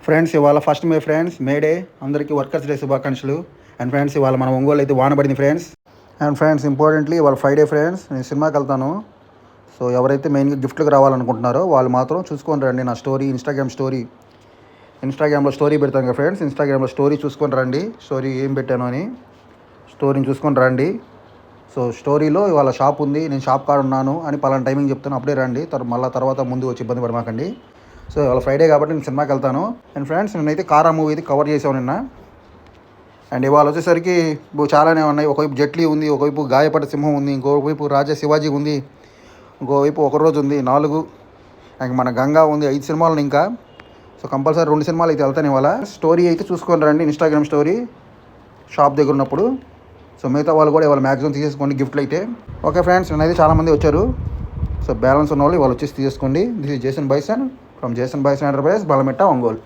Friends ఇవాళ first మే friends May Day అందరికీ workers day శుభాకాంక్షలు. అండ్ ఫ్రెండ్స్ ఇవాళ మనం ఒంగోలు అయితే వానబడింది ఫ్రెండ్స్. అండ్ ఫ్రెండ్స్ ఇంపార్టెంట్లీ ఇవాళ ఫ్రైడే ఫ్రెండ్స్, నేను సినిమాకి వెళ్తాను. సో ఎవరైతే మెయిన్గా గిఫ్ట్లకు రావాలనుకుంటున్నారో వాళ్ళు మాత్రం చూసుకొని రండి. నా స్టోరీ ఇన్స్టాగ్రామ్లో స్టోరీ పెడతాను కదా ఫ్రెండ్స్. ఇన్స్టాగ్రామ్లో స్టోరీ చూసుకొని రండి. స్టోరీ ఏం పెట్టాను అని స్టోరీని చూసుకొని రండి. సో స్టోరీలో ఇవాళ షాప్ ఉంది, నేను షాప్ కాడ ఉన్నాను అని పలానా టైమింగ్ చెప్తాను, అప్పుడే రండి. మళ్ళీ తర్వాత ముందు వచ్చి ఇబ్బంది పడమాకండి. సో ఇవాళ ఫ్రైడే కాబట్టి నేను సినిమాకి వెళ్తాను. అండ్ ఫ్రెండ్స్ నేనైతే కారా మూవీ కవర్ చేసాను నిన్న. అండ్ ఇవాళ వచ్చేసరికి చాలానే ఉన్నాయి. ఒకవైపు జట్లీ ఉంది, ఒకవైపు గాయపడ్డ సింహం ఉంది, ఇంకోవైపు రాజా శివాజీ ఉంది, ఇంకోవైపు ఒకరోజు ఉంది 4, అండ్ మన గంగా ఉంది 5 సినిమాలు ఇంకా. సో కంపల్సరీ 2 సినిమాలు అయితే వెళ్తాను ఇవాళ. స్టోరీ అయితే చూసుకొని రండి, ఇన్స్టాగ్రామ్ స్టోరీ షాప్ దగ్గర ఉన్నప్పుడు. సో మిగతా వాళ్ళు కూడా ఇవాళ మ్యాక్సిమం తీసేసుకోండి గిఫ్ట్లు అయితే. ఓకే ఫ్రెండ్స్, నేనైతే చాలామంది వచ్చారు. సో బ్యాలెన్స్ ఉన్న వాళ్ళు ఇవాళ వచ్చేసి తీసేసుకోండి. This is Jason Bison from Jason Bison enterprise, Balametta, Ongole.